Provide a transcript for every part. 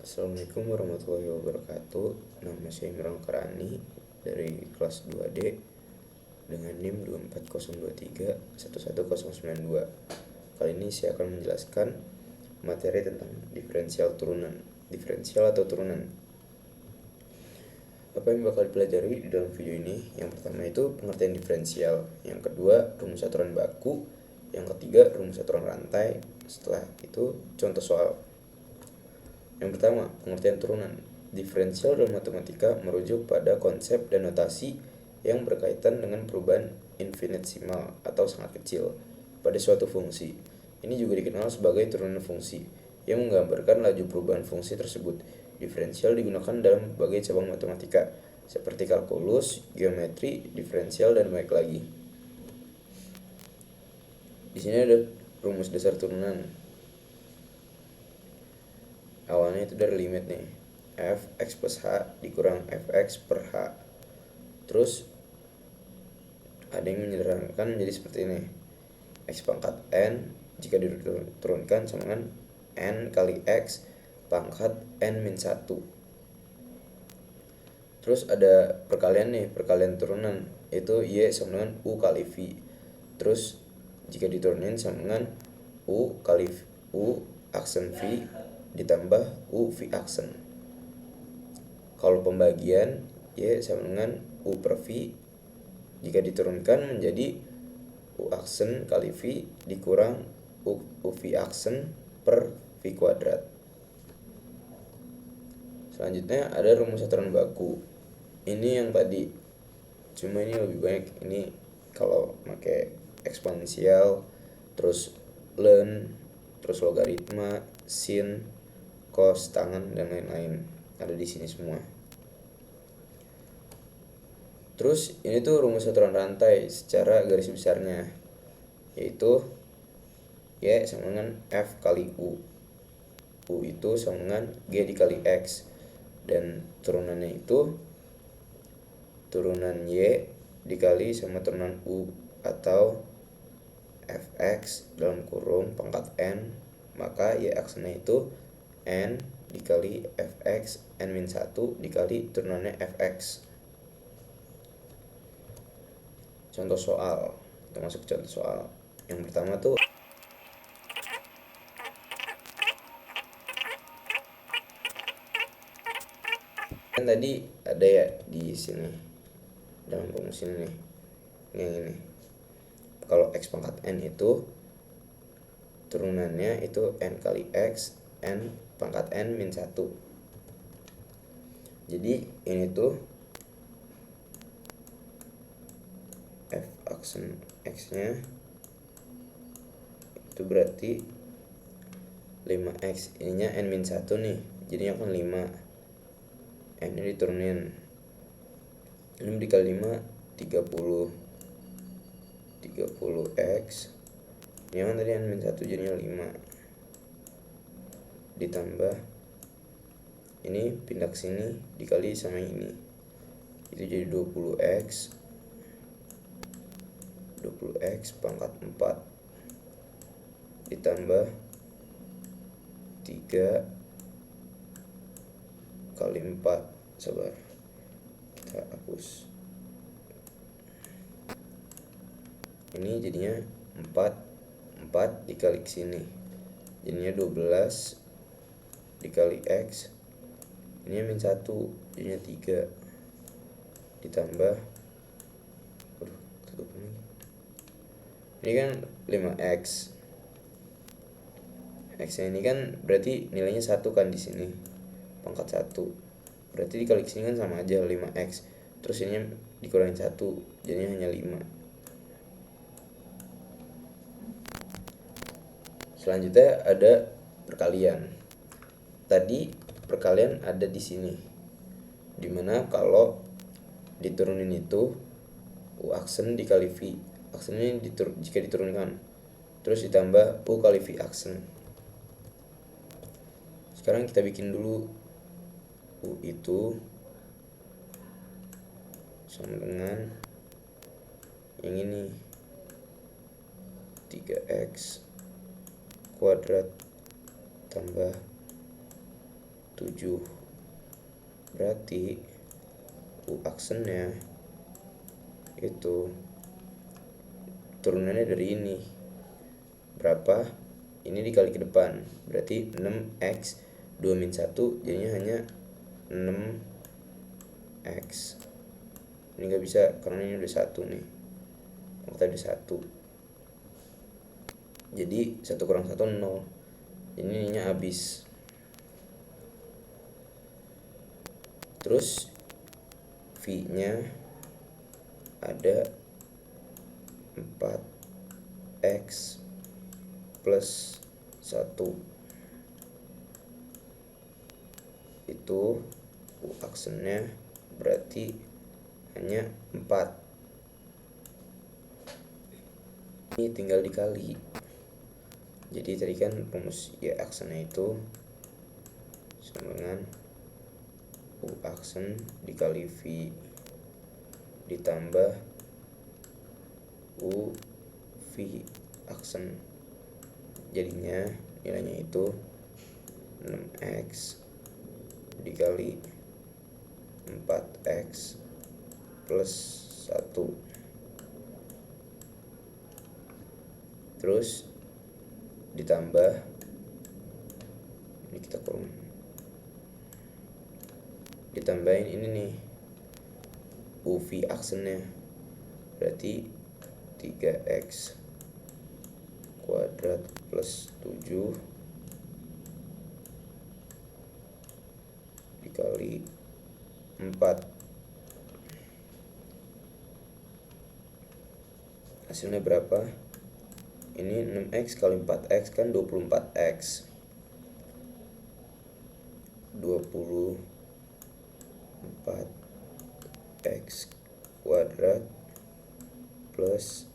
Assalamualaikum warahmatullahi wabarakatuh. Nama saya Imran Karani dari kelas 2D dengan NIM 24023 Kali ini saya akan menjelaskan materi tentang diferensial atau turunan. Apa yang bakal dipelajari di dalam video ini? Yang pertama itu pengertian diferensial, yang kedua rumus aturan baku, yang ketiga rumus aturan rantai. Setelah itu contoh soal. Yang pertama, pengertian turunan. Diferensial dalam matematika merujuk pada konsep dan notasi yang berkaitan dengan perubahan infinitesimal atau sangat kecil pada suatu fungsi. Ini juga dikenal sebagai turunan fungsi yang menggambarkan laju perubahan fungsi tersebut. Diferensial digunakan dalam berbagai cabang matematika seperti kalkulus, geometri, diferensial, dan banyak lagi. Di sini ada rumus dasar turunan. Awalnya itu dari limit nih, fx plus h dikurang fx per h. Terus ada yang menyederhanakan menjadi seperti ini, x pangkat n jika diturunkan sama dengan n kali x pangkat n min 1. Terus ada perkalian nih, perkalian turunan, itu y sama dengan u kali v. Terus jika diturunin sama dengan u kali u aksen v ditambah u v aksen. Kalau pembagian y sama dengan u per v, jika diturunkan menjadi u aksen kali v dikurang u v aksen per v kuadrat. Selanjutnya ada rumus aturan baku. Ini yang tadi, cuma ini lebih banyak. Ini kalau pakai eksponensial, terus ln, terus logaritma, sin, cos, tangen, dan lain-lain ada di sini semua. Terus ini tuh rumus aturan rantai secara garis besarnya, yaitu y sama dengan f kali u. U itu sama dengan g dikali x, dan turunannya itu turunan y dikali sama turunan u atau fx dalam kurung pangkat n, maka y aksennya itu n dikali fx n min 1 dikali turunannya fx. Contoh soal, kita masuk contoh soal. Yang pertama tuh kan tadi ada ya di sini dalam rumus ini nih, yang ini. Kalau x pangkat n itu turunannya itu n kali x n pangkat n min 1. Jadi ini tuh f aksen x nya itu berarti 5x, ininya n min 1 nih, jadinya kan 5. N ini diturunin, 6 dikali 5 30 30x, ini kan tadi n min 1 jadinya 5, ditambah ini pindah ke sini dikali sama ini, itu jadi 20x pangkat 4 ditambah 3 kali 4. Sabar, kita hapus. Ini jadinya 4 dikali ke sini jadinya 12 dikali x, ini min 1 jadinya 3 ditambah ini kan 5x. X ini kan berarti nilainya 1 kan di sini, pangkat 1. Berarti dikali ke sini kan sama aja 5x. Terus ini dikurangin 1, jadinya hanya 5. Selanjutnya ada perkalian. Tadi perkalian ada di sini, dimana kalau diturunin itu u aksen dikali v aksennya jika diturunkan, terus ditambah u kali v aksen. Sekarang kita bikin dulu. U itu sama dengan yang ini, 3x kuadrat tambah 7. Berarti U aksennya itu turunannya dari ini berapa, ini dikali ke depan berarti 6x 2 min 1 jadinya hanya 6x. Ini nggak bisa karena ini udah 1 nih, kita udah 1, jadi 1 kurang 1 0, ininya habis. Terus V nya ada 4x plus 1, itu U aksennya berarti hanya 4. Ini tinggal dikali, jadi tadi kan rumus Y aksennya itu sama dengan U aksen dikali V ditambah U V aksen, jadinya nilainya itu 6x dikali 4x plus 1. Terus ditambah, ini kita kurang, ditambahin ini nih UV aksennya berarti 3x kuadrat plus 7 dikali 4, hasilnya berapa? Ini 6x kali 4x kan 24x, 24x kuadrat plus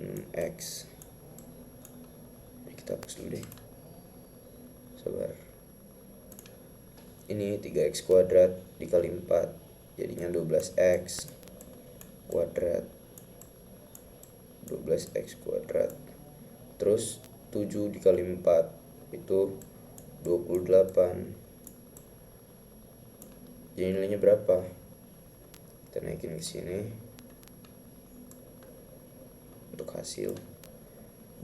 6x. Ini kita hapus dulu deh, sabar. Ini 3x kuadrat dikali 4 jadinya 12x kuadrat, 12x kuadrat. Terus 7 dikali 4 itu 28. Jadi nilainya berapa? Kita naikin ke sini untuk hasil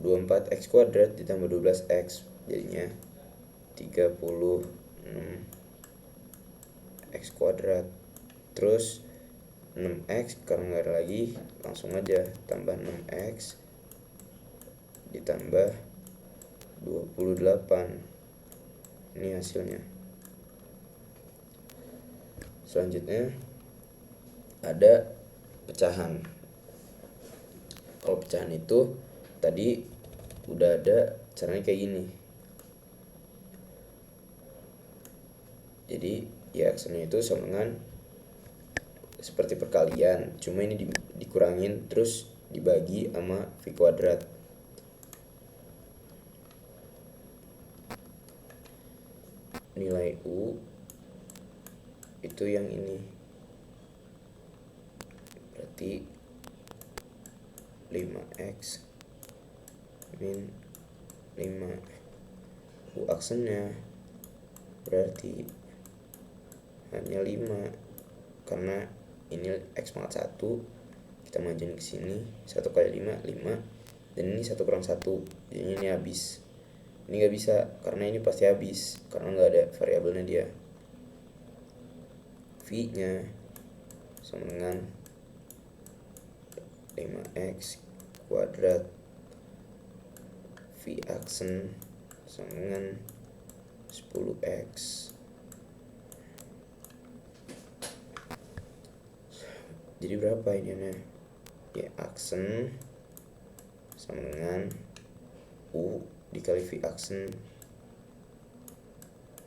24x kuadrat ditambah 12x jadinya 36x kuadrat. Terus 6x karena nggak ada lagi, langsung aja tambah 6x ditambah 28, ini hasilnya. Selanjutnya ada pecahan. Kalau pecahan itu tadi udah ada caranya kayak gini, jadi ya aksennya itu sama dengan seperti perkalian, cuma ini dikurangin terus dibagi sama V kuadrat. Nilai U itu yang ini berarti 5x min 5. U aksennya berarti hanya 5 karena ini x pangkat 1, kita majuin ke sini 1 kali 5 dan ini 1 kurang 1, jadi ini habis. Ini nggak bisa karena ini pasti habis karena nggak ada variabelnya dia. V nya sama dengan 5x kuadrat, V aksen sama dengan 10x. Jadi berapa ini nih? Ya aksen sama dengan U dikali V aksen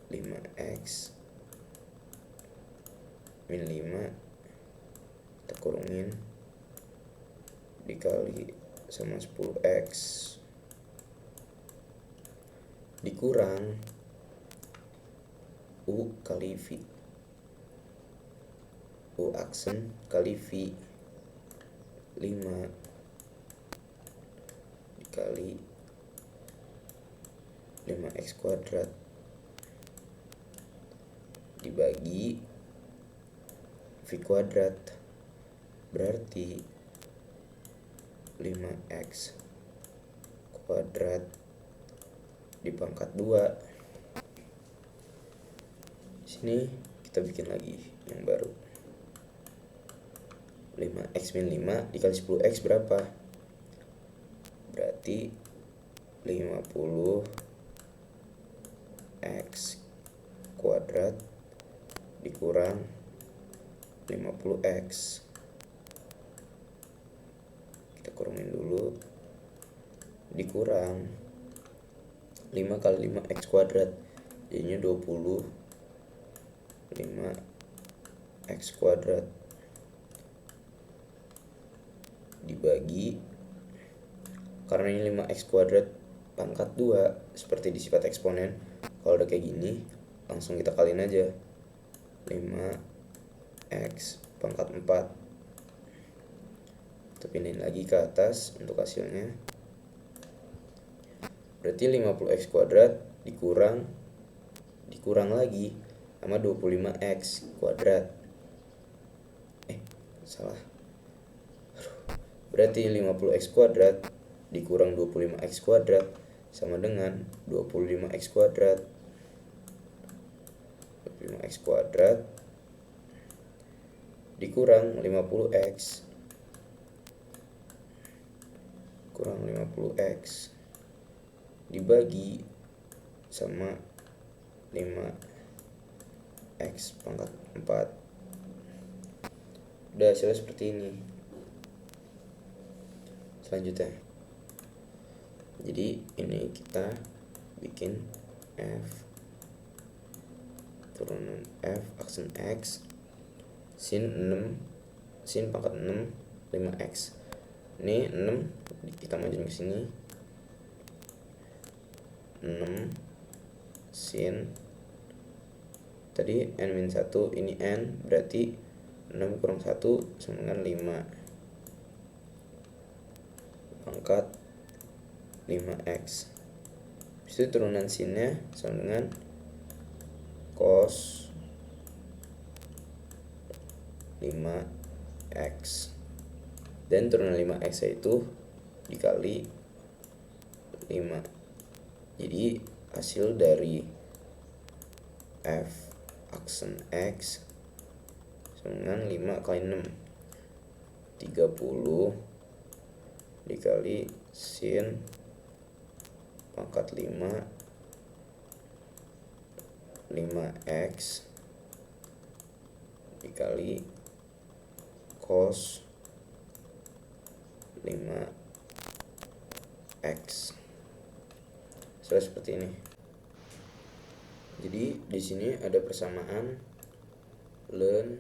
5x min 5 kita kurungin dikali sama 10x dikurang U kali V, U aksen kali V 5 dikali 5x kuadrat dibagi V kuadrat, berarti 5x kuadrat dipangkat 2. Sini kita bikin lagi yang baru. 5x min 5 dikali 10x berapa? Berarti 50x kuadrat dikurang 50x. Kita kurangin dulu. Dikurang 5 kali 5x kuadrat, jadinya 20. 5x kuadrat dibagi, karena ini 5x kuadrat pangkat 2 seperti di sifat eksponen. Kalau udah kayak gini langsung kita kaliin aja. 5x pangkat 4. Kita pindahin lagi ke atas untuk hasilnya. Berarti 50x kuadrat dikurang lagi sama 25x kuadrat. Salah. Berarti 50x kuadrat dikurang 25x kuadrat sama dengan 25x kuadrat. 25x kuadrat dikurang 50x kurang 50x dibagi sama 5x pangkat 4. Udah hasilnya seperti ini. Selanjutnya, jadi ini kita bikin f turunan f aksen x sin pangkat 6 5x. Ini 6 kita majuin ke sini. 6 sin tadi n-1, ini n, berarti 6 kurang 1 sama dengan 5 pangkat 5x. Habis itu turunan sinnya sama dengan cos 5x, dan turunan 5x itu dikali 5. Jadi hasil dari f aksen x sama dengan 5 kali 6, 30 dikali sin pangkat 5x dikali cos 5x. Seperti ini. Jadi di sini ada persamaan ln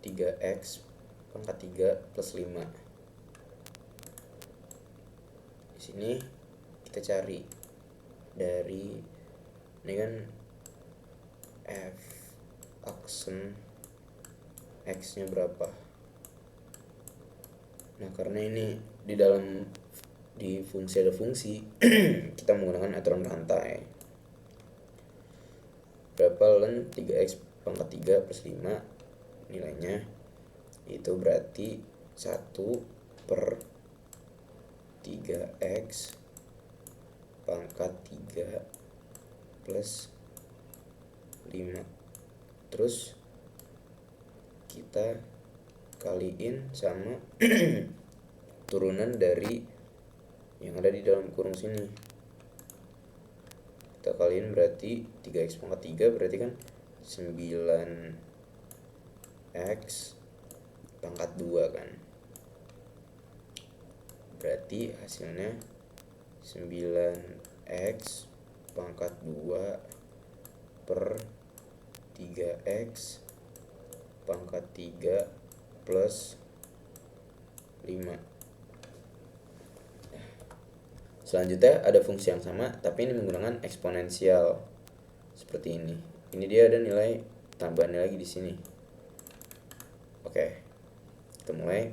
3x pangkat 3 plus 5. Di sini kita cari dari ini kan f aksen x nya berapa. Nah, karena ini di fungsi ada fungsi kita menggunakan aturan rantai. Berapa ln 3x pangkat 3 plus 5 nilainya, itu berarti 1 per 3x pangkat 3 plus 5. Terus kita kaliin sama turunan dari yang ada di dalam kurung sini. Kita kaliin berarti 3x pangkat 3 berarti kan 9x pangkat 2 kan. Berarti hasilnya 9x pangkat 2 per 3x pangkat 3 plus 5. Selanjutnya ada fungsi yang sama tapi ini menggunakan eksponensial seperti ini. Ini dia ada nilai tambahannya lagi di sini. Oke. Kita mulai.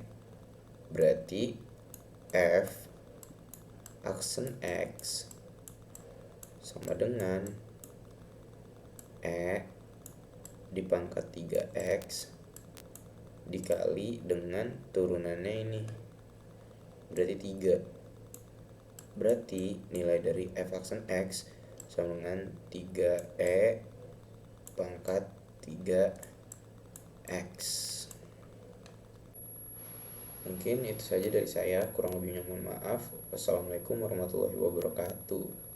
Berarti f aksen x sama dengan e di pangkat 3x dikali dengan turunannya ini, berarti 3. Berarti nilai dari f aksen x sama dengan 3e pangkat 3x. Mungkin itu saja dari saya, kurang lebihnya mohon maaf. Wassalamualaikum warahmatullahi wabarakatuh.